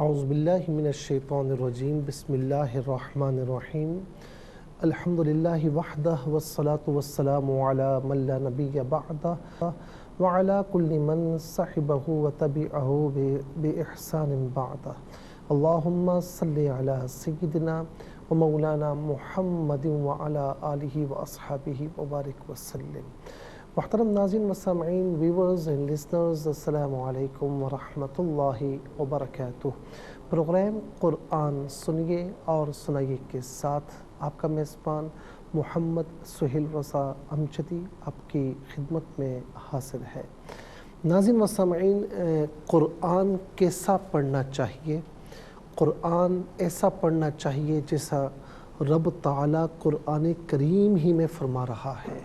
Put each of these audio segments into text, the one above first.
اعوذ باللہ من الشیطان الرجیم بسم اللہ الرحمن الرحیم الحمدللہ وحدہ والصلاة والسلام علی من لا نبی بعدہ وعلی کل من صحبہ وتبعہ بإحسان بعدہ اللہم صلی علی سیدنا ومولانا محمد وعلی آلہ واصحابہ وبارک وسلم۔ محترم ناظرین و سامعین، ویورز اینڈ لسنرز، السلام علیکم ورحمۃ اللہ وبرکاتہ۔ پروگرام قرآن سنیے اور سنائیے کے ساتھ آپ کا میزبان محمد سہیل رضا امجدی آپ کی خدمت میں حاضر ہے۔ ناظرین و سامعین، قرآن کیسا پڑھنا چاہیے؟ قرآن ایسا پڑھنا چاہیے جیسا رب تعالیٰ قرآن کریم ہی میں فرما رہا ہے۔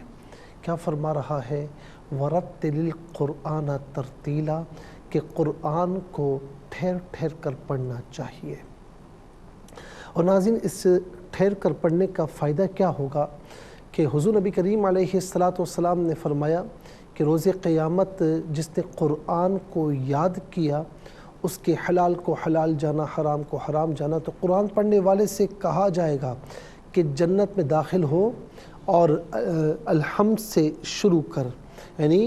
کیا فرما رہا ہے؟ وَرَتِّلِ الْقُرْآنَ تَرْتِيلًا، کہ قرآن کو ٹھہر ٹھہر کر پڑھنا چاہیے۔ اور ناظرین، اس ٹھہر کر پڑھنے کا فائدہ کیا ہوگا کہ حضور نبی کریم علیہ السلام نے فرمایا کہ روز قیامت جس نے قرآن کو یاد کیا، اس کے حلال کو حلال جانا، حرام کو حرام جانا، تو قرآن پڑھنے والے سے کہا جائے گا کہ جنت میں داخل ہو اور الحمد سے شروع کر، یعنی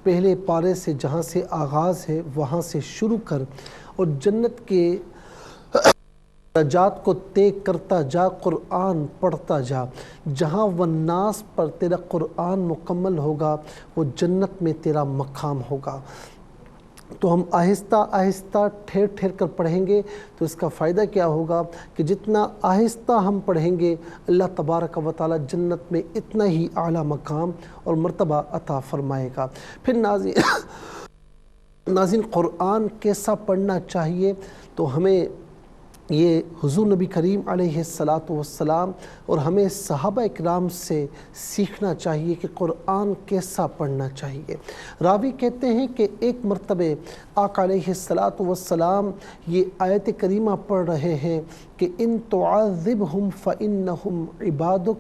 پہلے پارے سے جہاں سے آغاز ہے وہاں سے شروع کر، اور جنت کے درجات کو طے کرتا جا، قرآن پڑھتا جا۔ جہاں والناس پر تیرا قرآن مکمل ہوگا وہ جنت میں تیرا مقام ہوگا۔ تو ہم آہستہ آہستہ ٹھہر ٹھہر کر پڑھیں گے تو اس کا فائدہ کیا ہوگا کہ جتنا آہستہ ہم پڑھیں گے اللہ تبارک و تعالی جنت میں اتنا ہی اعلیٰ مقام اور مرتبہ عطا فرمائے گا۔ پھر ناظرین، قرآن کیسا پڑھنا چاہیے؟ تو ہمیں یہ حضور نبی کریم علیہ السلام اور ہمیں صحابہ اکرام سے سیکھنا چاہیے کہ قرآن کیسا پڑھنا چاہیے۔ راوی کہتے ہیں کہ ایک مرتبہ آقا علیہ السلام یہ آیت کریمہ پڑھ رہے ہیں کہ ان تعذبہم فإنہم عبادک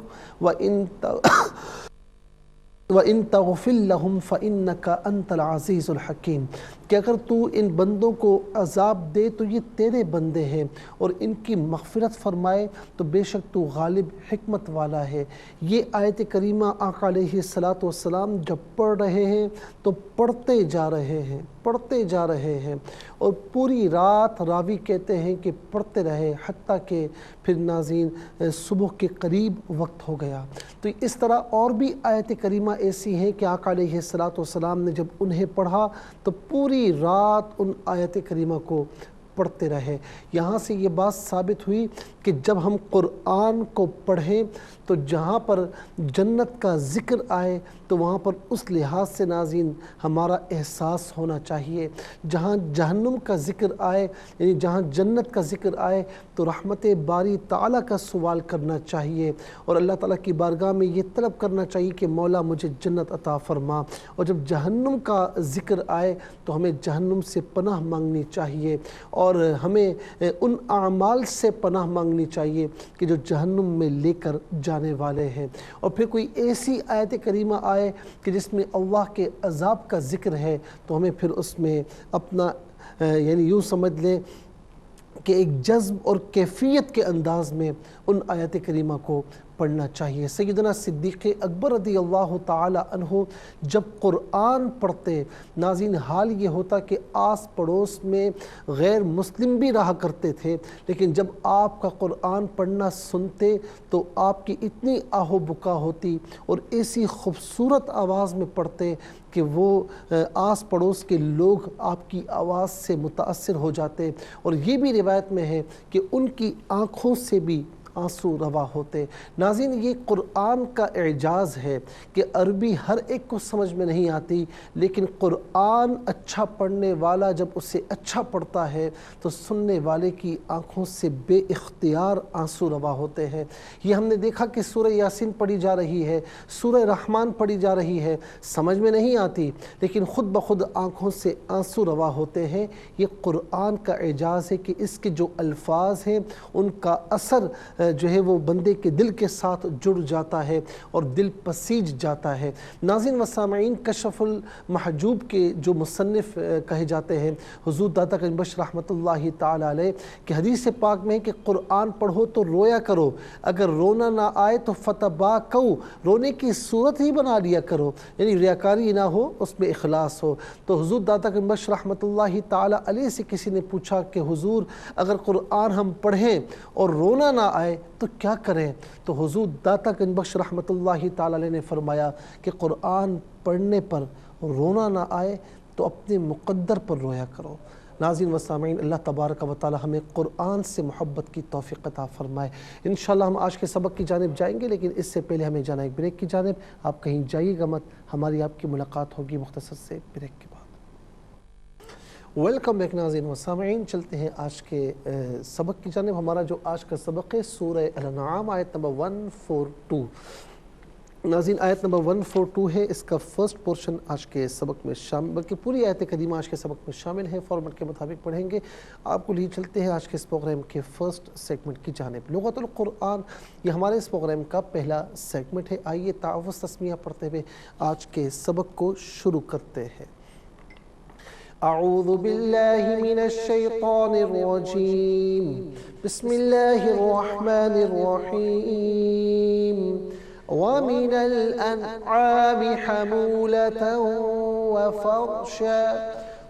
وَإِن تَغْفِرْ لَهُمْ فَإِنَّكَ أَنْتَ الْعَزِيزُ الْحَكِيمُ، کہ اگر تو ان بندوں کو عذاب دے تو یہ تیرے بندے ہیں، اور ان کی مغفرت فرمائے تو بے شک تو غالب حکمت والا ہے۔ یہ آیت کریمہ آقا علیہ السلام جب پڑھ رہے ہیں تو پڑھتے جا رہے ہیں اور پوری رات راوی کہتے ہیں کہ پڑھتے رہے، حتیٰ کہ پھر ناظرین صبح کے قریب وقت ہو گیا۔ تو اس طرح اور بھی آیت کریمہ ایسی ہیں کہ آقا علیہ السلام نے جب انہیں پڑھا تو پوری رات ان آیت کریمہ کو پڑھتے رہے۔ یہاں سے یہ بات ثابت ہوئی کہ جب ہم قرآن کو پڑھیں تو جہاں پر جنت کا ذکر آئے تو وہاں پر اس لحاظ سے ناظرین ہمارا احساس ہونا چاہیے۔ جہاں جہنم کا ذکر آئے، یعنی جہاں جنت کا ذکر آئے تو رحمت باری تعالیٰ کا سوال کرنا چاہیے اور اللہ تعالیٰ کی بارگاہ میں یہ طلب کرنا چاہیے کہ مولا مجھے جنت عطا فرما۔ اور جب جہنم کا ذکر آئے تو ہمیں جہنم سے پناہ مانگنی چاہیے اور ہمیں ان اعمال سے پناہ مانگنی چاہیے کہ جو جہنم میں لے کر جانے والے ہیں۔ اور پھر کوئی ایسی آیت کریمہ آئے کہ جس میں اللہ کے عذاب کا ذکر ہے تو ہمیں پھر اس میں اپنا یعنی یوں سمجھ لیں کہ ایک جذب اور کیفیت کے انداز میں ان آیت کریمہ کو پڑھنا چاہیے۔ سیدنا صدیق اکبر رضی اللہ تعالی عنہ جب قرآن پڑھتے، ناظرین حال یہ ہوتا کہ آس پڑوس میں غیر مسلم بھی رہا کرتے تھے، لیکن جب آپ کا قرآن پڑھنا سنتے تو آپ کی اتنی آہ و بکا ہوتی اور ایسی خوبصورت آواز میں پڑھتے کہ وہ آس پڑوس کے لوگ آپ کی آواز سے متاثر ہو جاتے، اور یہ بھی روایت میں ہے کہ ان کی آنکھوں سے بھی آنسو روا ہوتے۔ ناظرین، یہ قرآن کا اعجاز ہے کہ عربی ہر ایک کو سمجھ میں نہیں آتی، لیکن قرآن اچھا پڑھنے والا جب اسے اچھا پڑھتا ہے تو سننے والے کی آنکھوں سے بے اختیار آنسو روا ہوتے ہیں۔ یہ ہم نے دیکھا کہ سورہ یاسین پڑھی جا رہی ہے، سورہ رحمان پڑھی جا رہی ہے، سمجھ میں نہیں آتی لیکن خود بخود آنکھوں سے آنسو روا ہوتے ہیں۔ یہ قرآن کا اعجاز ہے کہ اس کے جو الفاظ ہیں ان کا اثر جو ہے وہ بندے کے دل کے ساتھ جڑ جاتا ہے اور دل پسیج جاتا ہے۔ ناظرین و سامعین، کشف المحجوب کے جو مصنف کہے جاتے ہیں حضور داتا گنج بخش رحمۃ اللہ تعالی علیہ کہ حدیث پاک میں کہ قرآن پڑھو تو رویا کرو، اگر رونا نہ آئے تو فتباکو، رونے کی صورت ہی بنا لیا کرو، یعنی ریاکاری نہ ہو، اس میں اخلاص ہو۔ تو حضور داتا گنج بخش رحمۃ اللہ تعالی علیہ سے کسی نے پوچھا کہ حضور اگر قرآن ہم پڑھیں اور رونا نہ آئے تو کیا کریں؟ تو حضور داتا گنج بخش رحمۃ اللہ تعالی علیہ نے فرمایا کہ قرآن پڑھنے پر رونا نہ آئے تو اپنے مقدر پر رویا کرو۔ ناظرین و سامعین، اللہ تبارک و تعالی ہمیں قرآن سے محبت کی توفیق عطا فرمائے۔ انشاءاللہ ہم آج کے سبق کی جانب جائیں گے، لیکن اس سے پہلے ہمیں جانا ایک بریک کی جانب۔ آپ کہیں جائیے گا مت، ہماری آپ کی ملاقات ہوگی مختصر سے بریک کے بعد۔ ویلکم بیک ناظرین و سامعین، چلتے ہیں آج کے سبق کی جانب۔ ہمارا جو آج کا سبق ہے سورہ الانعام آیت نمبر 142۔ ناظرین، آیت نمبر 142 ہے، اس کا فرسٹ پورشن آج کے سبق میں شامل، بلکہ پوری آیت کریمہ آج کے سبق میں شامل ہے۔ فارمیٹ کے مطابق پڑھیں گے، آپ کو لیے چلتے ہیں آج کے اس پروگرام کے فرسٹ سیگمنٹ کی جانب۔ لغت القرآن یہ ہمارے اس پروگرام کا پہلا سیگمنٹ ہے۔ آئیے تعوذ تسمیہ پڑھتے ہوئے آج کے سبق کو شروع کرتے ہیں۔ اعوذ باللہ من الشیطان الرجیم، بسم اللہ الرحمن الرحیم۔ وَمِنَ الْأَنْعَامِ حَمُولَةً وَفَرْشًا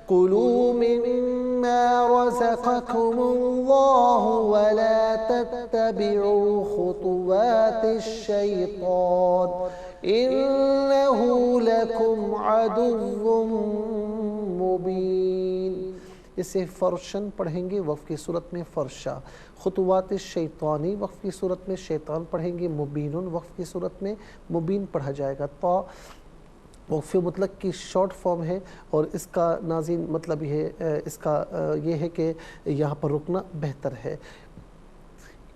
كُلُوا مِمَّا رَزَقَكُمُ اللَّهُ وَلَا تَتَّبِعُوا خُطُوَاتِ الشَّيْطَانِ إِنَّهُ لَكُمْ عَدُوٌّ مُبِينٌ۔ اسے فرشن پڑھیں گے، وقف کی صورت میں فرشا۔ خطوات الشیطانی، وقف کی صورت میں شیطان پڑھیں گے۔ مبین، وقف کی صورت میں مبین پڑھا جائے گا۔ تا وقف مطلق کی شارٹ فارم ہے، اور اس کا ناظرین مطلب یہ ہے کہ یہاں پر رکنا بہتر ہے۔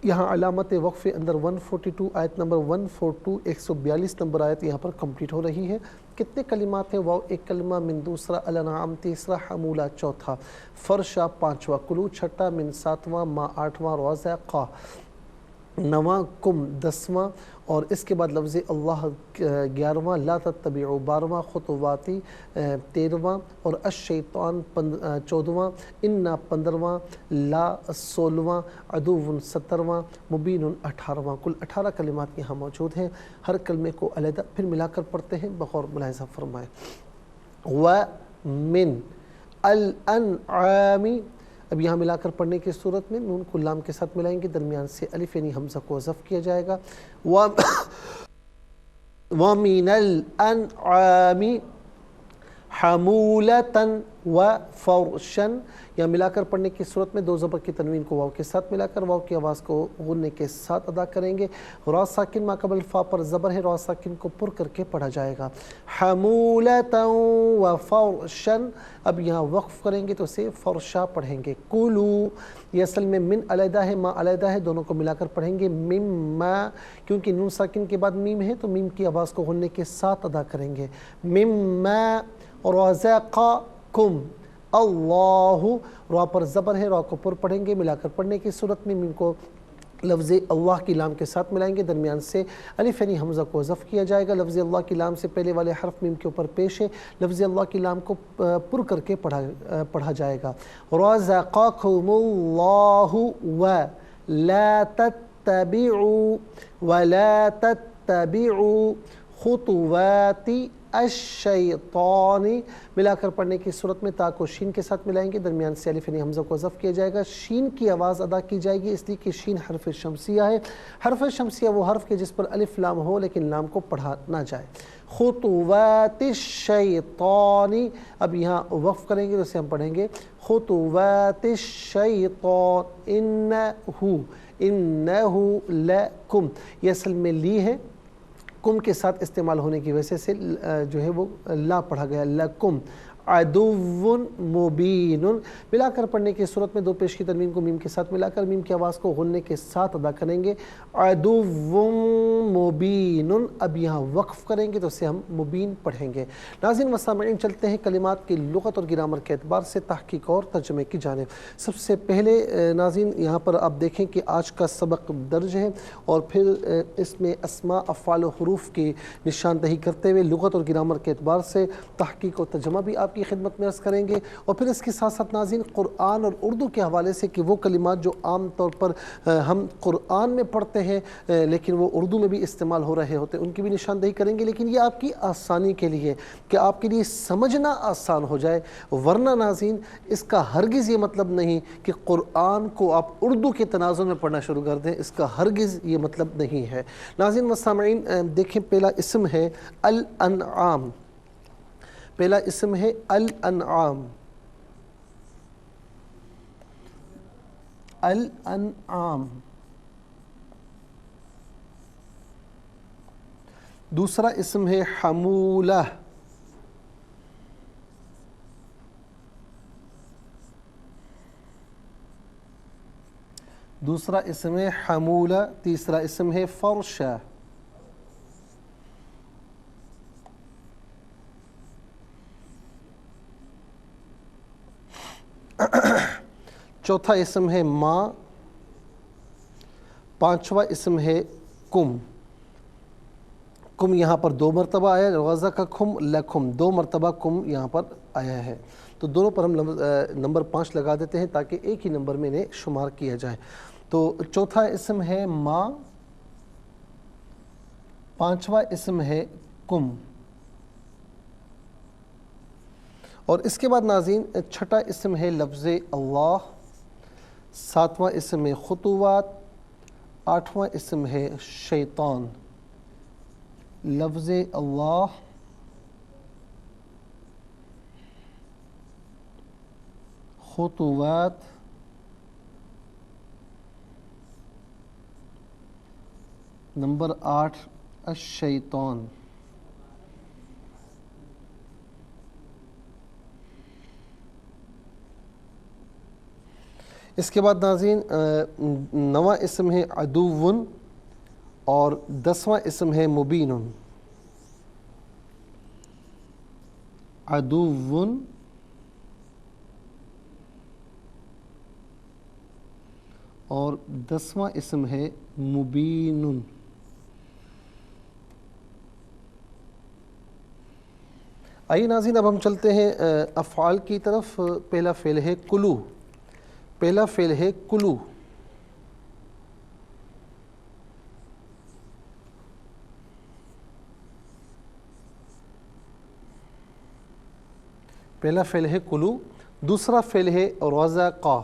یہاں علامت وقف اندر 142 آیت نمبر 142 142 نمبر آیت یہاں پر کمپلیٹ ہو رہی ہے۔ کتنے کلمات ہیں؟ واو ایک کلمہ، من دوسرا، الانعام تیسرا، حمولہ چوتھا، فرشا پانچواں، کلو چھٹا، من ساتواں، ما آٹھواں، رزقا نواں، کم دسواں، اور اس کے بعد لفظ اللہ 11واں، لا تتبعوا 12واں، خطواتی 13واں، اور الشیطان 14واں، انا 15واں، لا 16واں، عدو 17واں، مبین 18واں۔ کل 18 کلمات یہاں موجود ہیں۔ ہر کلمے کو علیحدہ پھر ملا کر پڑھتے ہیں، بغور ملاحظہ فرمائیں۔ وَمِنْ الْأَنْعَامِ، اب یہاں ملا کر پڑھنے کی صورت میں نون کو لام کے ساتھ ملائیں گے، درمیان سے الف یعنی حمزہ کو حذف کیا جائے گا۔ وَمِنَ الْأَنْعَامِ حَمُولَةً وَفَرْشًا، یہاں ملا کر پڑھنے کی صورت میں دو زبر کی تنوین کو واو کے ساتھ ملا کر واو کی آواز کو غننے کے ساتھ ادا کریں گے۔ را ساکن ما قبل فا پر زبر ہے، را ساکن کو پر کر کے پڑھا جائے گا۔ حَمُولَةً وَفَرْشًا، اب یہاں وقف کریں گے تو اسے فرشا پڑھیں گے۔ کلو، یہ اصل میں من علیحدہ ہے، ما علیحدہ ہے، دونوں کو ملا کر پڑھیں گے۔ مما، کیونکہ نون ساکن کے بعد میم ہے تو میم کی آواز کو غننے کے ساتھ ادا کریں گے۔ مما رزقکم، اللہ، را پر زبر ہے، را کو پر پڑھیں گے، ملا کر پڑھنے کی صورت میں میم کو لفظ اللہ کی لام کے ساتھ ملائیں گے، درمیان سے الف یعنی حمزہ کو حذف کیا جائے گا۔ لفظ اللہ کی لام سے پہلے والے حرف میم کے اوپر پیش ہے، لفظ اللہ کی لام کو پر کر کے پڑھا جائے گا۔ رزقکم اللہ ولا تتبعوا خطوات الشیطان، ملا کر پڑھنے کی صورت میں تا کو شین کے ساتھ ملائیں گے، درمیان سے الف یعنی حمزہ کو حذف کیا جائے گا۔ شین کی آواز ادا کی جائے گی، اس لیے کہ شین حرف شمسیہ ہے۔ حرف شمسیہ وہ حرف کے جس پر الف لام ہو لیکن لام کو پڑھا نہ جائے۔ خطوات الشیطان، اب یہاں وقف کریں گے تو اسے ہم پڑھیں گے خطوات الشیطان انہ لکم، یہ اصل میں لی ہے، کم کے ساتھ استعمال ہونے کی وجہ سے جو ہے وہ لا پڑھا گیا، لکم عدو مبین، ملا کر پڑھنے کی صورت میں دو پیش کی تنوین کو میم کے ساتھ ملا کر میم کی آواز کو غننے کے ساتھ ادا کریں گے، عدو مبین، اب یہاں وقف کریں گے تو اسے ہم مبین پڑھیں گے۔ ناظرین و سامعین، چلتے ہیں کلمات کی لغت اور گرامر کے اعتبار سے تحقیق اور ترجمے کی جانب۔ سب سے پہلے ناظرین یہاں پر آپ دیکھیں کہ آج کا سبق درج ہے اور پھر اس میں اسماء، افعال و حروف کی نشاندہی کرتے ہوئے لغت اور گرامر کے اعتبار سے تحقیق و ترجمہ بھی آپ کی خدمت میں عرض کریں گے، اور پھر اس کے ساتھ ساتھ ناظرین قرآن اور اردو کے حوالے سے کہ وہ کلمات جو عام طور پر ہم قرآن میں پڑھتے ہیں لیکن وہ اردو میں بھی استعمال ہو رہے ہوتے ہیں، ان کی بھی نشاندہی کریں گے، لیکن یہ آپ کی آسانی کے لیے کہ آپ کے لیے سمجھنا آسان ہو جائے، ورنہ ناظرین اس کا ہرگز یہ مطلب نہیں کہ قرآن کو آپ اردو کے تناظر میں پڑھنا شروع کر دیں، اس کا ہرگز یہ مطلب نہیں ہے۔ ناظرین و سامعین دیکھیں، پہلا اسم ہے الانعام، پہلا اسم ہے الانعام، الانعام۔ دوسرا اسم ہے حمولہ، دوسرا اسم ہے حمولہ۔ تیسرا اسم ہے فرشہ، چوتھا اسم ہے ماں، پانچواں اسم ہے کم۔ کم یہاں پر دو مرتبہ آیا ہے، غزہ کا کھم لکھم، دو مرتبہ کم یہاں پر آیا ہے، تو دونوں پر ہم نمبر 5 لگا دیتے ہیں تاکہ ایک ہی نمبر میں انہیں شمار کیا جائے۔ تو چوتھا اسم ہے ماں، پانچواں اسم ہے کم، اور اس کے بعد ناظرین چھٹا اسم ہے لفظ اللہ، ساتواں اسم ہے خطوات، آٹھواں اسم ہے شیطان۔ لفظ اللہ، خطوات، نمبر 8 الشیطان۔ اس کے بعد ناظرین 9واں اسم ہے عدو اور 10واں اسم ہے مبین، عدو اور 10واں اسم ہے مبین۔ آئیے ناظرین اب ہم چلتے ہیں افعال کی طرف۔ پہلا فعل ہے کلو، پہلا فعل ہے کلو، پہلا فعل ہے کلو۔ دوسرا فعل ہے رزقا،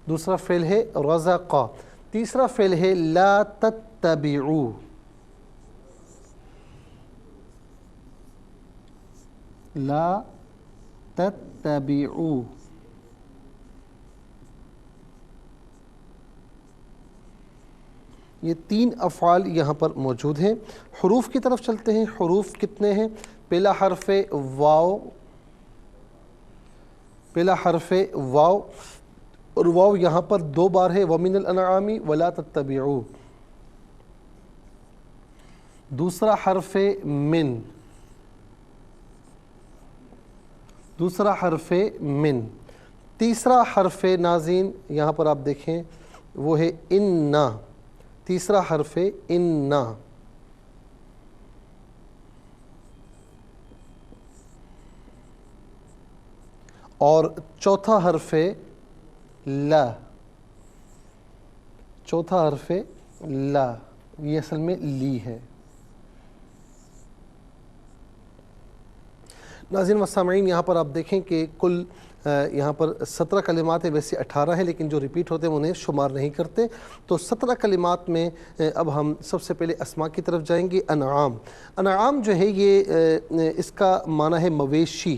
دوسرا فعل ہے رزقا۔ تیسرا فعل ہے لا تتبعوا، لا تتبعوا۔ یہ 3 افعال یہاں پر موجود ہیں۔ حروف کی طرف چلتے ہیں۔ حروف کتنے ہیں؟ پہلا حرف واو، پہلا حرف واو، اور واو یہاں پر 2 بار ہے، وَمِنَ الْأَنْعَامِ وَلَا تَتَّبِعُوا۔ دوسرا حرف من، دوسرا حرف من۔ تیسرا حرف ناظرین یہاں پر آپ دیکھیں وہ ہے اِنَّا، تیسرا حرف اِنَّا۔ اور چوتھا حرف لا، چوتھا حرف لا، یہ اصل میں لی ہے۔ ناظرین و سامعین یہاں پر آپ دیکھیں کہ کل یہاں پر 17 کلمات ہیں، ویسے 18 ہیں لیکن جو ریپیٹ ہوتے ہیں انہیں شمار نہیں کرتے۔ تو 17 کلمات میں اب ہم سب سے پہلے اسماء کی طرف جائیں گے۔ انعام، انعام جو ہے یہ اس کا معنی ہے مویشی،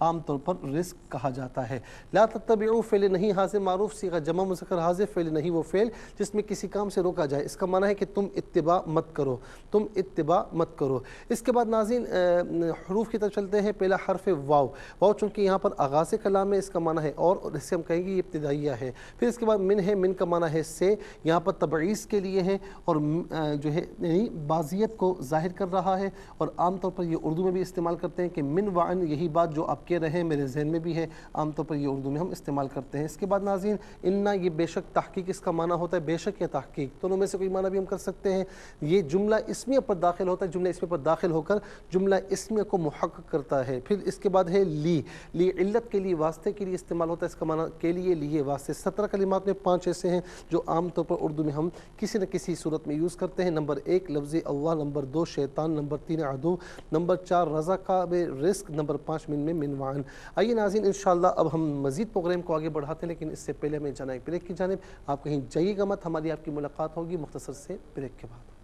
عام طور پر رزق کہا جاتا ہے۔ لا تتبعوا فعل نہیں حاضر معروف صیغہ جمع مذکر حاضر، فعل نہیں وہ فعل جس میں کسی کام سے روکا جائے، اس کا معنی ہے کہ تم اتباع مت کرو، تم اتباع مت کرو۔ اس کے بعد ناظرین حروف کی طرف چلتے ہیں۔ پہلا حرف واو، واو چونکہ یہاں پر آغاز کلام ہے، اس کا معنی ہے اور اس سے ہم کہیں گے یہ ابتدائیہ ہے۔ پھر اس کے بعد من ہے، من کا معنی ہے سے، یہاں پر تبعیض کے لیے ہے اور جو ہے یعنی بعضیت کو ظاہر کر رہا ہے، اور عام طور پر یہ اردو میں بھی استعمال کرتے ہیں کہ من وعن، یہی بات جو آپ کہہ رہے ہیں میرے ذہن میں بھی ہے، عام طور پر یہ اردو میں ہم استعمال کرتے ہیں۔ اس کے بعد ناظرین انا، یہ بے شک تحقیق اس کا معنی ہوتا ہے بے شک یا تحقیق، دونوں میں سے کوئی معنی بھی ہم کر سکتے ہیں۔ یہ جملہ اسمیہ پر داخل ہوتا ہے، جملہ اسمیہ پر داخل ہو کر جملہ اسمیہ کو محقق کرتا ہے۔ پھر اس کے بعد ہے لی، لی علت کے لیے، واسطے کے لیے استعمال ہوتا ہے، اس کا معنی کے لیے، لیے، واسطے۔ 17 کلمات میں 5 ایسے ہیں جو عام طور پر اردو میں ہم کسی نہ کسی صورت میں یوز کرتے ہیں۔ نمبر 1 لفظ اللہ، نمبر 2 شیطان، نمبر 3 عدو، نمبر 4 رزق رزق، نمبر 5 من وعن۔ آئیے ناظرین انشاءاللہ اب ہم مزید پروگرام کو آگے بڑھاتے ہیں، لیکن اس سے پہلے ہمیں جانا ہے بریک کی جانب۔ آپ کہیں جائیے گا مت، ہماری آپ کی ملاقات ہوگی مختصر سے بریک کے بعد۔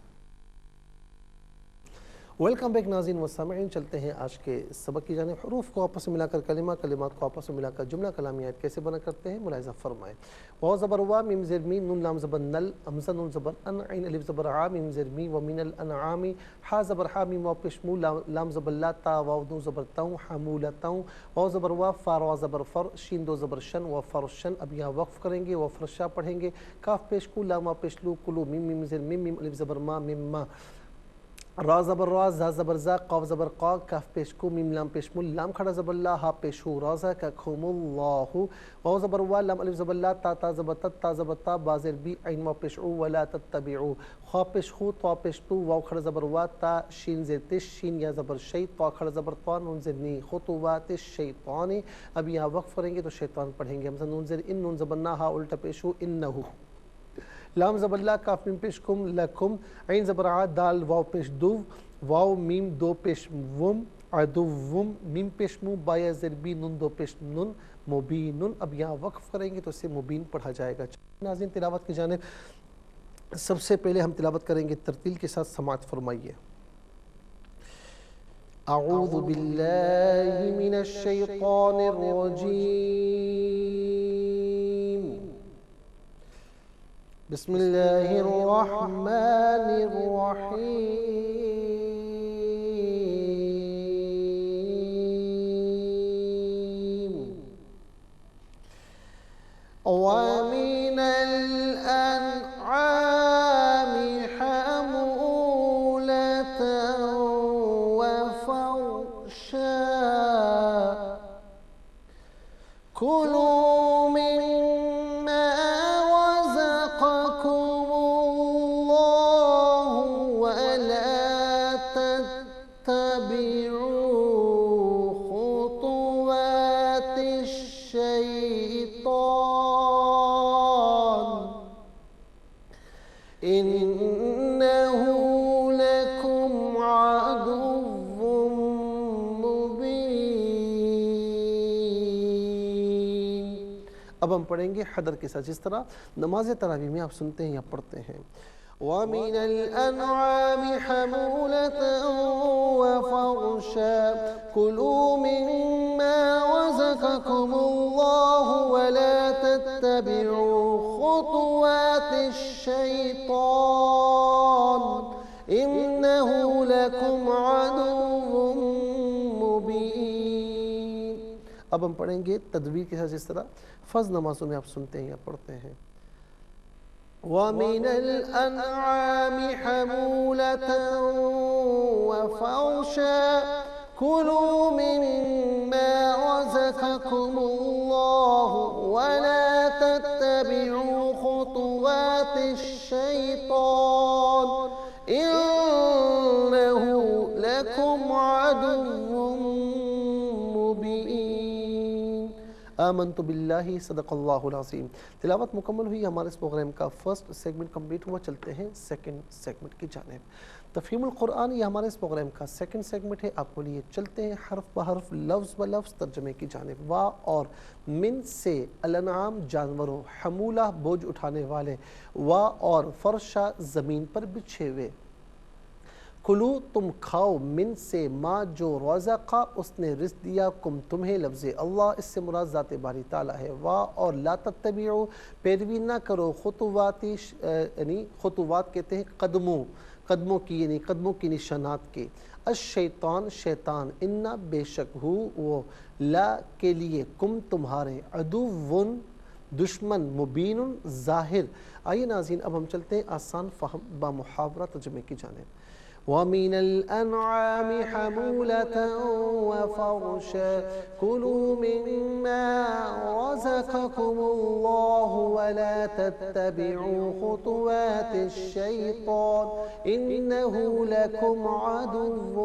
ویلکم بیک ناظرین و سامعین، چلتے ہیں آج کے سبق کی جانب۔ حروف کو آپس میں ملا کر کلمہ، کلمات کو آپس میں ملا کر جملہ کلامیات کیسے بنا کرتے ہیں ملاحظہ فرمائیں۔ واو زبر وا، میم زیر می، نون لام زبر نل، حمزہ نون زبر ان، عین الف زبر ع، میم زیر می، ومن الانعام، حا زبر حا، میم واو پیش مو، لام زبر لا، تا واو نون زبر توں، حمولتوں، واو زبر وا، فا را زبر فر، شین دو زبر شن، و فرشن۔ اب یہاں وقف کریں گے، و فرشا پڑھیں گے۔ کاف پیش کو، لام واو پیش لو، کلو، میم میم زیر میم، میم الف زبر ما، میم ما، را زبر را، زا زبر زا، قاف زبر قا، کاف پیش کو، میم لام پیش مل، لام کھڑا زبر لا، ہا پیش ہو، رازا ککھم اللہ، واو زبر وا، لام الف زبر لا، تا تا زبر تت، تا زبر تا، با زیر بی، عین واو پیش او، ولا تتبعو، خا پیش خو، تا پیش تو، واو کھڑا زبر وا، تا شین زیر تش، شین یا زبر شی، تا کھڑا زبر تا، نون زیر نی، خطوات الشیطان۔ اب یہاں وقف کریں گے تو شیطان پڑھیں گے۔ ہم نون زیر ان، نون زبر نا، ہا الٹا پیش ہو، انہو، لام زبر لا، کاف میم پیش کم، لکم، عین زبر ع، دال واو پیش دو، واو میم دو پیش وم، عدوم، میم پیش مو، بایا زیر بی، نون دو پیش نن، مبینن۔ اب یہاں وقف کریں گے تو اسے مبین پڑھا جائے گا۔ ناظرین تلاوت کی جانب سب سے پہلے ہم تلاوت کریں گے ترتیل کے ساتھ، سماعت فرمائیے۔ اعوذ باللہ من الشیطان الرجیم، بسم اللہ الرحمن الرحیم، ومن الأنعام حمولة وفرشا، كلوا مما رزقكم الله ولا تتبعوا خطوات الشيطان، إنه لكم عدو مبين۔ اب ہم پڑھیں گے حدر کے ساتھ، جس طرح نماز تراویح میں آپ سنتے ہیں یا پڑھتے ہیں۔ وَمِنَ الْأَنْعَامِ حَمُولَةً وَفَرْشًا، كُلُوا مِمَّا رَزَقَكُمُ اللَّهُ وَلَا تَتَّبِعُوا خُطُوَاتِ الشَّيْطَانِ، إِنَّهُ لَكُمْ عَدُوٌّ مُبِينٌ۔ اب ہم پڑھیں گے تدویر کے ساتھ، جس طرح فرض نمازوں میں آپ سنتے ہیں یا پڑھتے ہیں۔ وَمِنَ الْأَنْعَامِ حَمُولَةً وَفَرْشًا، كُلُوا مِمَّا رَزَقَكُمُ اللَّهُ وَلَا تَتَّبِعُوا خُطُوَاتِ الشَّيْطَانِ، إِنَّهُ لَكُمْ عَدُوٌّ مُبِينٌ۔ آمنت باللہ، صدق اللہ العظیم۔ تلاوت مکمل ہوئی، ہمارے اس پروگرام کا فرسٹ سیگمنٹ کمپلیٹ ہوا۔ چلتے ہیں سیکنڈ سیگمنٹ کی جانب۔ تفہیم القرآن یہ ہمارے اس پروگرام کا سیکنڈ سیگمنٹ ہے۔ آپ کو لیے چلتے ہیں حرف بحرف، لفظ بلفظ ترجمے کی جانب۔ وا اور من سے الانعام جانوروں، حمولہ بوجھ اٹھانے والے، وا اور فرشا زمین پر بچھے ہوئے، کلو تم کھاؤ من سے ما جو رزقا اس نے رزق دیا کم تمہیں لفظ اللہ اس سے مراد ذات باری تعالیٰ ہے اور لا تتبعوا پیروی نہ کرو خطواتی یعنی خطوات کہتے ہیں قدموں کی یعنی قدموں کی نشانات کے الشیطان شیطان انا بے شک ہو وہ لا کے لیے کم تمہارے عدوٌ دشمن مبین ظاہر۔ آئیے ناظرین اب ہم چلتے ہیں آسان فہم با محاورہ ترجمے کی جانب۔ وَمِنَ الْأَنْعَامِ حَمُولَةً وَفَرْشًا كُلُوا مِمَّا رَزَقَكُمُ اللَّهُ وَلَا تَتَّبِعُوا خُطُوَاتِ الشَّيْطَانِ إِنَّهُ لَكُمْ عَدُوٌّ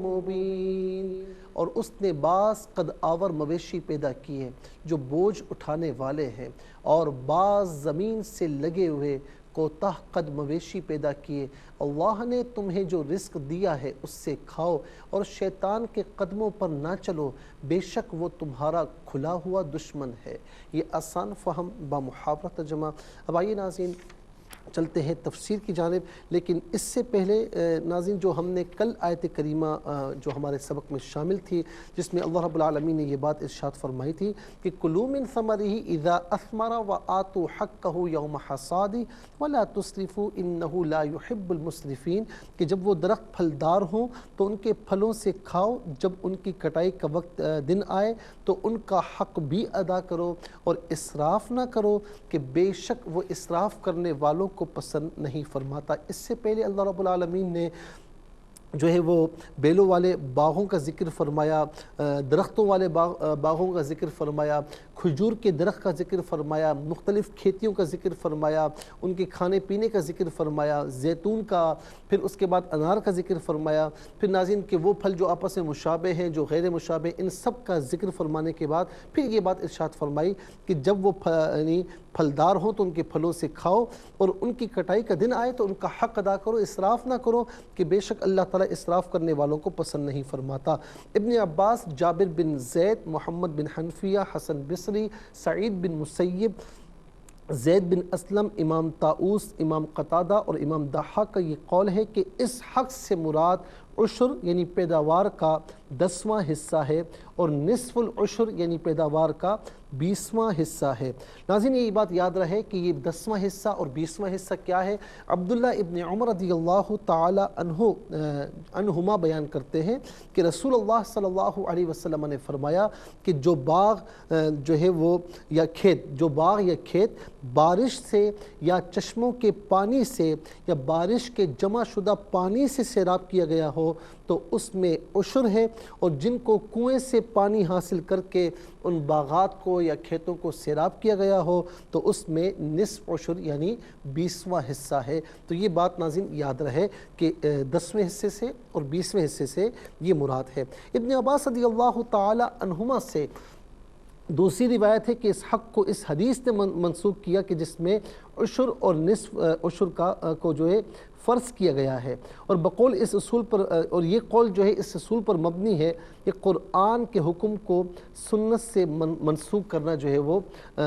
مُّبِينٌ۔ اور اس نے بعض قد آور مویشی پیدا کیے جو بوجھ اٹھانے والے ہیں اور بعض زمین سے لگے ہوئے کوتاہ قد مویشی پیدا کیے۔ اللہ نے تمہیں جو رزق دیا ہے اس سے کھاؤ اور شیطان کے قدموں پر نہ چلو، بے شک وہ تمہارا کھلا ہوا دشمن ہے۔ یہ آسان فہم با محاورہ ترجمہ۔ اب آئیے ناظرین چلتے ہیں تفسیر کی جانب، لیکن اس سے پہلے ناظرین جو ہم نے کل آیت کریمہ جو ہمارے سبق میں شامل تھی جس میں اللہ رب العالمین نے یہ بات ارشاد فرمائی تھی کہ کلوا من ثمرہ اذا اثمر وآتوا حقہ یوم حصادہ ولا تسرفوا انہ لا يحب المسرفین، کہ جب وہ درخت پھلدار ہوں تو ان کے پھلوں سے کھاؤ، جب ان کی کٹائی کا وقت دن آئے تو ان کا حق بھی ادا کرو اور اسراف نہ کرو کہ بے شک وہ اسراف کرنے والوں کو پسند نہیں فرماتا۔ اس سے پہلے اللہ رب العالمین نے جو ہے وہ بیلوں والے باغوں کا ذکر فرمایا، درختوں والے باغوں کا ذکر فرمایا، کھجور کے درخت کا ذکر فرمایا، مختلف کھیتیوں کا ذکر فرمایا، ان کے کھانے پینے کا ذکر فرمایا، زیتون کا، پھر اس کے بعد انار کا ذکر فرمایا، پھر ناظرین کہ وہ پھل جو آپس میں مشابہ ہیں جو غیر مشابہ، ان سب کا ذکر فرمانے کے بعد پھر یہ بات ارشاد فرمائی کہ جب وہ یعنی پھلدار ہوں تو ان کے پھلوں سے کھاؤ اور ان کی کٹائی کا دن آئے تو ان کا حق ادا کرو، اسراف نہ کرو کہ بے شک اللہ تعالیٰ اسراف کرنے والوں کو پسند نہیں فرماتا۔ ابن عباس، جابر بن زید، محمد بن حنفیہ، حسن بصری، سعید بن مسیب، زید بن اسلم، امام طاؤس، امام قتادہ اور امام ضحاک کا یہ قول ہے کہ اس حق سے مراد عشر یعنی پیداوار کا 10واں حصہ ہے اور نصف العشر یعنی پیداوار کا 20واں حصہ ہے۔ ناظرین یہ بات یاد رہے کہ یہ 10واں حصہ اور 20واں حصہ کیا ہے۔ عبداللہ ابن عمر رضی اللہ تعالی عنہما بیان کرتے ہیں کہ رسول اللہ صلی اللہ علیہ وسلم نے فرمایا کہ جو باغ جو ہے وہ یا کھیت، جو باغ یا کھیت بارش سے یا چشموں کے پانی سے یا بارش کے جمع شدہ پانی سے سیراب کیا گیا ہو تو اس میں عشر ہے، اور جن کو کنویں سے پانی حاصل کر کے ان باغات کو یا کھیتوں کو سیراب کیا گیا ہو تو اس میں نصف عشر یعنی 20واں حصہ ہے۔ تو یہ بات ناظرین یاد رہے کہ 10ویں حصے سے اور 20ویں حصے سے یہ مراد ہے۔ ابن عباس رضی اللہ تعالی عنہما سے دوسری روایت ہے کہ اس حق کو اس حدیث نے منسوخ کیا کہ جس میں عشر اور نصف عشر کو جو ہے فرض کیا گیا ہے، اور بقول اس اصول پر، اور یہ قول جو ہے اس اصول پر مبنی ہے کہ قرآن کے حکم کو سنت سے منسوخ کرنا جو ہے وہ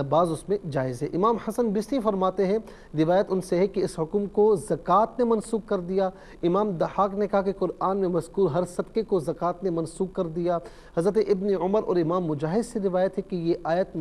بعض اس میں جائز ہے۔ امام حسن بصری فرماتے ہیں، روایت ان سے ہے کہ اس حکم کو زکوٰۃ نے منسوخ کر دیا۔ امام ضحاک نے کہا کہ قرآن میں مذکور ہر صدقے کو زکوٰۃ نے منسوخ کر دیا۔ حضرت ابن عمر اور امام مجاہد سے روایت ہے کہ یہ آیت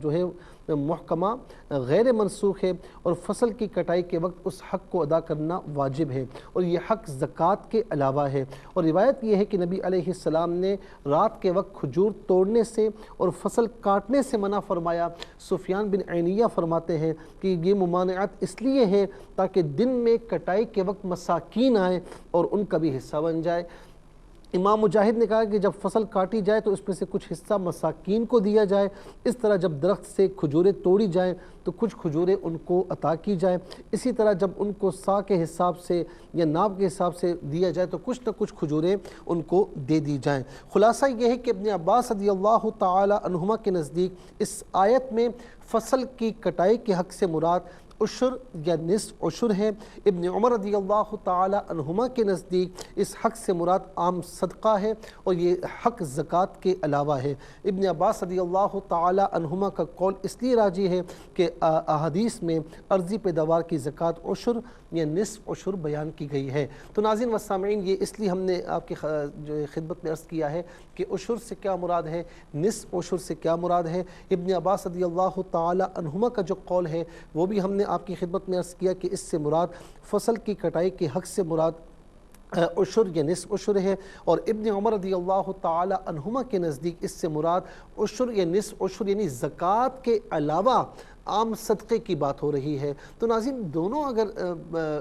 جو ہے محکمہ غیر منسوخ ہے اور فصل کی کٹائی کے وقت اس حق کو ادا کرنا واجب ہے، اور یہ حق زکوٰۃ کے علاوہ ہے۔ اور روایت یہ ہے کہ نبی علیہ السلام نے رات کے وقت کھجور توڑنے سے اور فصل کاٹنے سے منع فرمایا۔ سفیان بن عینیہ فرماتے ہیں کہ یہ ممانعت اس لیے ہے تاکہ دن میں کٹائی کے وقت مساکین آئیں اور ان کا بھی حصہ بن جائے۔ امام مجاہد نے کہا کہ جب فصل کاٹی جائے تو اس میں سے کچھ حصہ مساکین کو دیا جائے، اس طرح جب درخت سے کھجوریں توڑی جائیں تو کچھ کھجوریں ان کو عطا کی جائیں، اسی طرح جب ان کو سا کے حساب سے یا ناب کے حساب سے دیا جائے تو کچھ نہ کچھ کھجوریں ان کو دے دی جائیں۔ خلاصہ یہ ہے کہ ابن عباس رضی اللہ تعالی عنہما کے نزدیک اس آیت میں فصل کی کٹائی کے حق سے مراد عشر یا نصف عشر ہے۔ ابن عمر رضی اللہ تعالی عنہما کے نزدیک اس حق سے مراد عام صدقہ ہے اور یہ حق زکوٰۃ کے علاوہ ہے۔ ابن عباس رضی اللہ تعالی عنہما کا قول اس لیے راجی ہے کہ احادیث میں ارضی پیداوار کی زکوٰۃ عشر، یا نصف عشر بیان کی گئی ہے۔ تو ناظرین و سامعین، یہ اس لیے ہم نے آپ کی جو خدمت میں عرض کیا ہے کہ عشر سے کیا مراد ہے، نصف عشر سے کیا مراد ہے۔ ابن عباس رضی اللہ تعالی عنہما کا جو قول ہے وہ بھی ہم نے آپ کی خدمت میں عرض کیا کہ اس سے مراد فصل کی کٹائی کے حق سے مراد عشر یا نصف عشر ہے، اور ابن عمر رضی اللہ تعالی عنہما کے نزدیک اس سے مراد عشر یا نصف عشر یعنی زکوٰۃ کے علاوہ عام صدقے کی بات ہو رہی ہے۔ تو ناظرین، دونوں اگر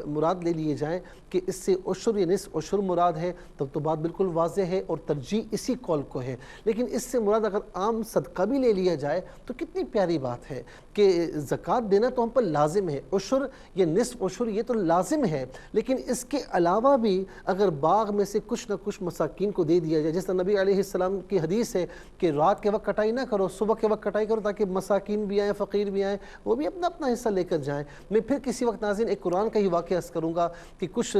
مراد لے لیے جائیں کہ اس سے عشر یا نصف عشر مراد ہے تب تو بات بالکل واضح ہے اور ترجیح اسی قول کو ہے، لیکن اس سے مراد اگر عام صدقہ بھی لے لیا جائے تو کتنی پیاری بات ہے کہ زکوٰۃ دینا تو ہم پر لازم ہے، عشر یا نصف عشر یہ تو لازم ہے، لیکن اس کے علاوہ بھی اگر باغ میں سے کچھ نہ کچھ مساکین کو دے دیا جائے، جیسے نبی علیہ السلام کی حدیث ہے کہ رات کے وقت کٹائی نہ کرو، صبح کے وقت کٹائی کرو تاکہ مساکین بھی آئیں، فقیر بھی آئیں، وہ بھی اپنا اپنا حصہ لے کر جائیں۔ میں پھر کسی وقت ناظرین ایک قرآن کا ہی واقعہ عرض کروں گا کہ کچھ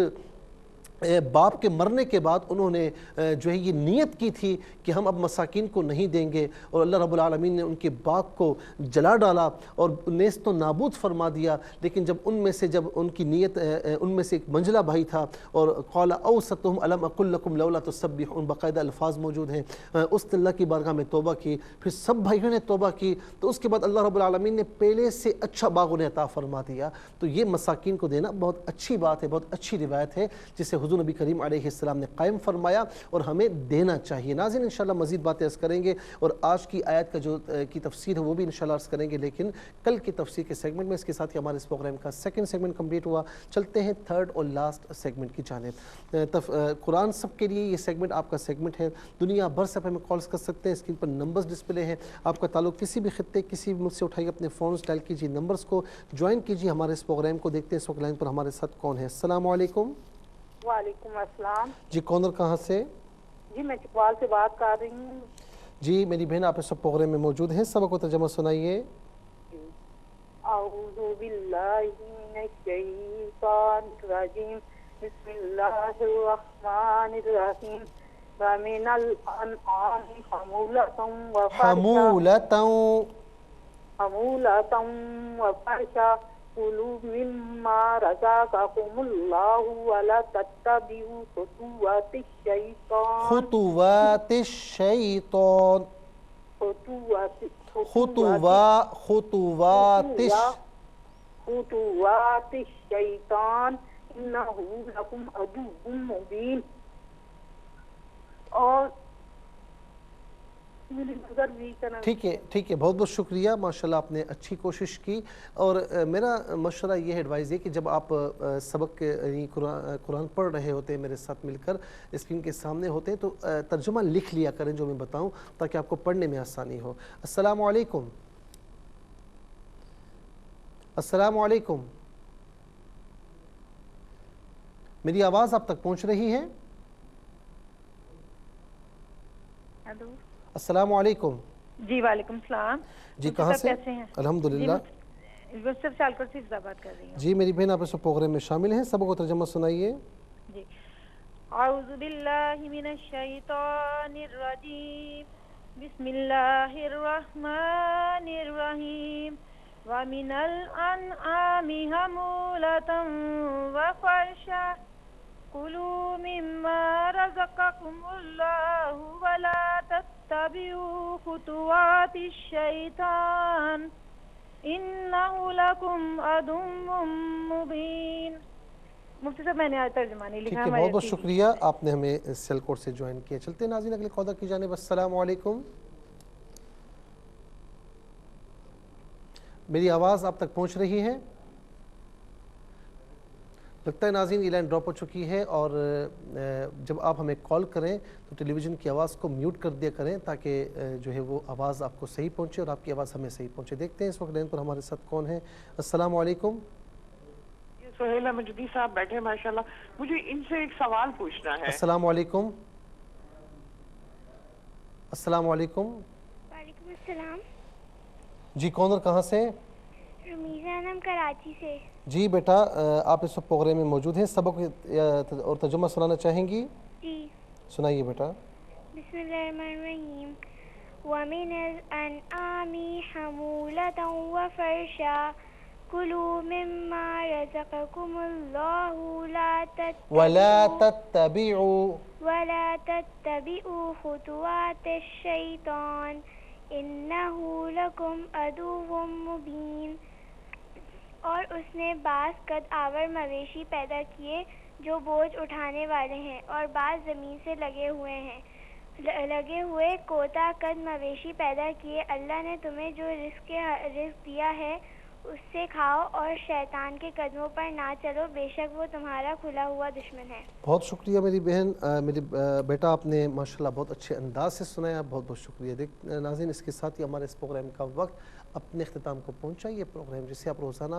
باپ کے مرنے کے بعد انہوں نے جو ہے یہ نیت کی تھی کہ ہم اب مساکین کو نہیں دیں گے، اور اللہ رب العالمین نے ان کے باغ کو جلا ڈالا اور نیست و نابود فرما دیا، لیکن جب ان کی نیت ان میں سے ایک منجلہ بھائی تھا، اور قال اوسطہم الم اقل لکم لولا تسبحون، باقاعدہ الفاظ موجود ہیں، اس نے اللہ کی بارگاہ میں توبہ کی، پھر سب بھائیوں نے توبہ کی، تو اس کے بعد اللہ رب العالمین نے پہلے سے اچھا باغ انہیں عطا فرما دیا۔ تو یہ مساکین کو دینا بہت اچھی بات ہے، بہت اچھی روایت ہے جسے حضور نبی کریم علیہ السلام نے قائم فرمایا اور ہمیں دینا چاہیے۔ ناظرین، انشاءاللہ مزید باتیں عرض کریں گے اور آج کی آیت کا جو کی تفسیر ہے وہ بھی انشاءاللہ عرض کریں گے، لیکن کل کی تفسیر کے سیگمنٹ میں۔ اس کے ساتھ ہی ہمارے اس پروگرام کا سیکنڈ سیگمنٹ کمپلیٹ ہوا۔ چلتے ہیں تھرڈ اور لاسٹ سیگمنٹ کی جانب۔ قرآن سب کے لیے یہ سیگمنٹ آپ کا سیگمنٹ ہے، دنیا بھر سے آپ ہمیں کالز کر سکتے ہیں، اسکرین پر نمبرز ڈسپلے ہیں، آپ کا تعلق کسی بھی خطے کسی بھی ملک سے اٹھائیے، اپنے فونز ڈائل کیجیے، نمبرز کو جوائن کیجیے ہمارے اس پروگرام کو۔ دیکھتے ہیں اس وقت لائن پر ہمارے ساتھ کون ہے۔ السلام علیکم۔ وعلیکم السلام جی، کون اور کہاں سے؟ جی میں چکوال سے بات کر رہی ہوں۔ جی میری بہن، آپ اس پروگرام میں موجود ہیں، سبق و ترجمہ سنائیے۔ اعوذ باللہ من الشیطان الرجیم، بسم اللہ الرحمن الرحیم، ومن الانعام حمولة وفرشا كلوا مما رزقكم الله ولا تتبعوا خطوات الشيطان إنه لكم عدو مبين۔ اور ٹھیک ہے، بہت بہت شکریہ، ماشاءاللہ آپ نے اچھی کوشش کی۔ اور میرا مشورہ یہ ہے، ایڈوائز یہ کہ جب آپ سبق یعنی قرآن پڑھ رہے ہوتے ہیں میرے ساتھ مل کر اسکرین کے سامنے ہوتے ہیں تو ترجمہ لکھ لیا کریں جو میں بتاؤں، تاکہ آپ کو پڑھنے میں آسانی ہو۔ السلام علیکم۔ السلام علیکم، میری آواز آپ تک پہنچ رہی ہے؟ السلام علیکم۔ جی وعلیکم السلام۔ جی کہاں سے؟ کیسے ہیں؟ الحمدللہ۔ یوسف سالکوٹ سے بات کر رہی ہوں۔ جی میری بہن، آپ اس پروگرام میں شامل ہیں، سبق و ترجمہ سنائیے۔ جی، اعوذ باللہ من الشیطان الرجیم، بسم اللہ الرحمن الرحیم، ومن الانعام حمولة وفرشا كلوا مما رزقكم الله ولا تتبعوا خطوات الشيطان إنه لكم عدو مبين۔ مفتی صاحب میں نے آج ترجمہ نہیں لکھا۔ بہت بہت شکریہ، آپ نے ہمیں سیل کوڈ سے جوائن کیا۔ چلتے ہیں ناظرین اگلے کالر کی جانب۔ السلام علیکم، میری آواز آپ تک پہنچ رہی ہے؟ لگتا ہے ناظرین یہ لائن ڈراپ ہو چکی ہے، اور جب آپ ہمیں کال کریں تو ٹیلی ویژن کی آواز کو میوٹ کر دیا کریں تاکہ جو ہے وہ آواز آپ کو صحیح پہنچے اور آپ کی آواز ہمیں صحیح پہنچے۔ دیکھتے ہیں اس وقت لائن پر ہمارے ساتھ کون ہے۔ السلام علیکم۔ سہیلہ مجدی صاحب بیٹھے ماشاءاللہ، مجھے ان سے ایک سوال پوچھنا ہے۔ السلام علیکم۔ السلام علیکم۔ وعلیکم السلام۔ جی کون اور کہاں سے؟ رمیزہ نام کراچی سے۔ جی بیٹا، آپ اس وقت پروگرام میں موجود ہیں، سبق اور ترجمہ سنانا چاہیں گی؟ جی سنائیے بیٹا۔ بسم اللہ الرحمن الرحیم، وَمِنَ الْأَنْعَامِ حَمُولَةً وَفَرْشًا كلوا مما رزقكم الله ولا تتبعوا خطوات الشيطان إنه لكم عدو مبين. اور اس نے بعض قد آور مویشی پیدا کیے جو بوجھ اٹھانے والے ہیں، اور بعض زمین سے لگے ہوئے کوتا قد مویشی پیدا کیے. اللہ نے تمہیں جو رزق دیا ہے اس سے کھاؤ اور شیطان کے قدموں پر نہ چلو، بے شک وہ تمہارا کھلا ہوا دشمن ہے. بہت شکریہ میری بہن، میری بیٹا، آپ نے ماشاءاللہ بہت اچھے انداز سے سنایا، بہت بہت شکریہ. ناظرین، اس کے ساتھ ہی ہمارے اس پروگرام کا وقت اپنے اختتام کو پہنچا. یہ پروگرام جسے آپ روزانہ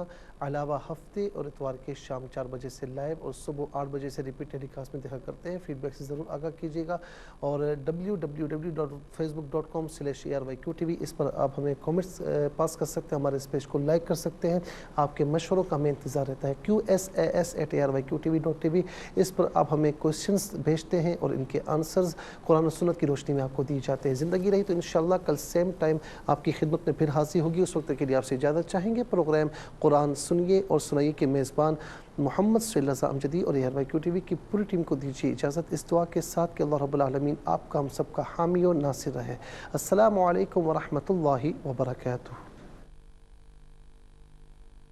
علاوہ ہفتے اور اتوار کے شام 4 بجے سے لائیو اور صبح 8 بجے سے ریپیٹ ٹیلی کاسٹ میں دیکھا کرتے ہیں. فیڈ بیک سے ضرور آگاہ کیجیے گا، اور www.facebook.com/ARYQTV اس پر آپ ہمیں کامنٹس پاس کر سکتے ہیں، ہمارے اس پیج کو لائک کر سکتے ہیں. آپ کے مشوروں کا ہمیں انتظار رہتا ہے. QSAS@ARYQTV.tv اس پر آپ ہمیں کوسچنز بھیجتے ہیں اور ان کے آنسرز قرآن و سنت کی روشنی میں آپ کو دی جاتے ہیں. زندگی رہی تو انشاءاللہ کل سیم ٹائم آپ کی خدمت میں پھر حاضر ہوگی. اس وقت کے لیے آپ سے اجازت چاہیں گے. پروگرام قرآن سنیے اور سنائیے کے میزبان محمد سہیل رضا امجدی اور ARYQTV کی پوری ٹیم کو دیجیے اجازت، اس دعا کے ساتھ کہ اللہ رب العالمین آپ کا ہم سب کا حامی و ناصر رہے. السلام علیکم ورحمۃ اللہ وبرکاتہ.